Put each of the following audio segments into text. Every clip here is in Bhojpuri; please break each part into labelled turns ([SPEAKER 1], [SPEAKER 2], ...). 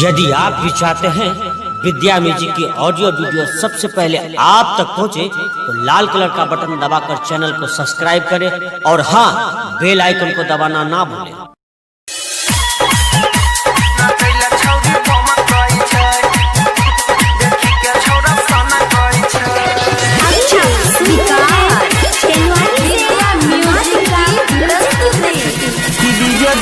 [SPEAKER 1] यदि आप भी चाहते हैं विद्या म्यूजिक की ऑडियो वीडियो सबसे पहले आप तक पहुंचे तो लाल कलर का बटन दबाकर चैनल को सब्सक्राइब करें और हाँ, बेल आइकन को दबाना ना भूलें।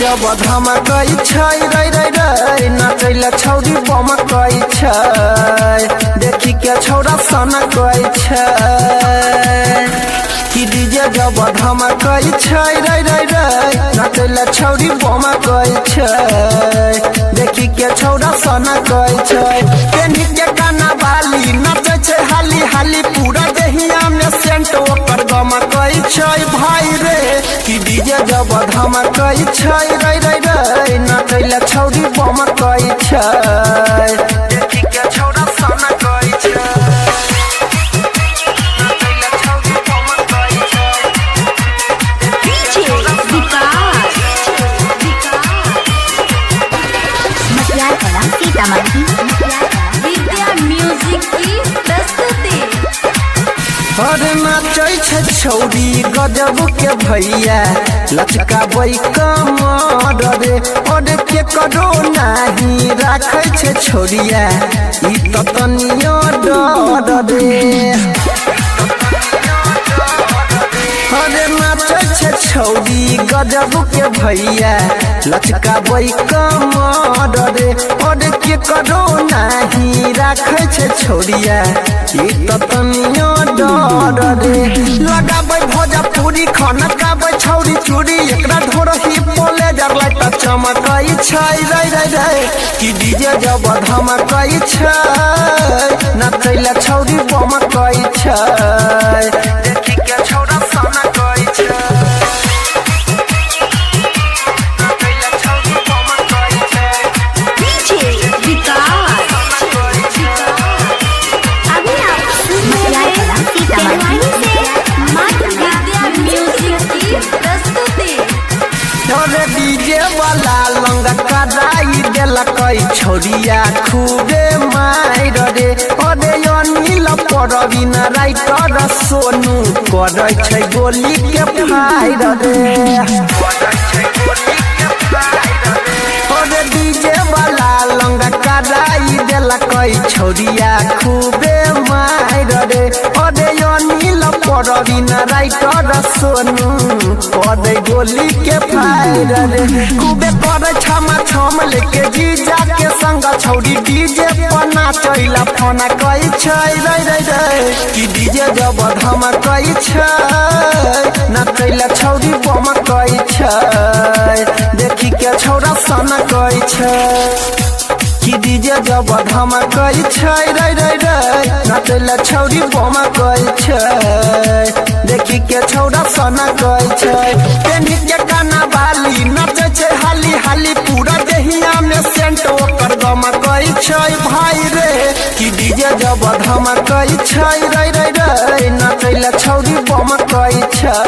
[SPEAKER 2] जब धमकई छै रे रे रे नचैला छौरी बमकई छै देखी के छौरा सनकई छै कि डीजे जब धमकई छै रे रे रे नचैला छौरी बमकई छै देखी के छौरा सनकई छै पेन्ही के काना बाली नचै छै हाली हाली पूरा देहिया में सेंट ओकर गमकई छै भाई रे कि डीजे जब धमकई छै रे रे रे नचैला छौरी बमकई छै देखी के छौरा सनकई छै नचैला छौरी बमकई छै
[SPEAKER 3] डीजे विकास मटियार कला सीतामढ़ी विद्या म्यूजिक की प्रस्तुति।
[SPEAKER 2] अरे नाचै छै छौरी गजब के भैया लचकाबै कमर रे अरे के करो नाही राखै छै छोरिया ई त तनियो डर रे अरे नाचै छै छौरी गजब के भैया लचकाबै कमर रे अरे के करो नाही राखै छै छोरिया ई त तनियो डर रे लगाबै भोजपुरी खनकाबै छौरी चूड़ी एकरा ढोरही बोले जर लाइट चमकई छै रे रे रे कि डीजे जब धमकई छै नचैला छौरी बमकई छै देखी के छौरा सनकई छै नचैला छौरी बमकई छै
[SPEAKER 3] डीजे विकास अभी आप मटियार कला सीतामढ़ी से मात्र विद्या म्यूजिक की प्रस्तुति।
[SPEAKER 2] अरे डीजे वाला लंग कराई देलकै छोरिया खूबे मार रे अरे अनिल परवीन राइटर सोनू करै छै गोली के फायर रे अरे डीजे वाला लंग कराई देलकै छोरिया खूबे मार रे अरे अनिल परवीन राइटर सोनू करै गोली के फायर रे खूबे करे छमा छम लेके जीजा के संग छौरी डीजे पर नाचैला फोना कई छै रे रे रे कि डीजे जब धमकई छै नाचैला छौरी बमकई छै देखी के छौरा सनकई छै कि डीजे जब धमकई छै रे रे रे नचैला छौरी बमकई छै देखी के छौरा सनकई छै पेन्ही के काना बाली नचै छै हाली हाली पूरा देहिया में सेंट ओकर गमकई छै भाई रे कि डीजे जब धमकई छै रे रे रे नचैला छौरी बमकई छै।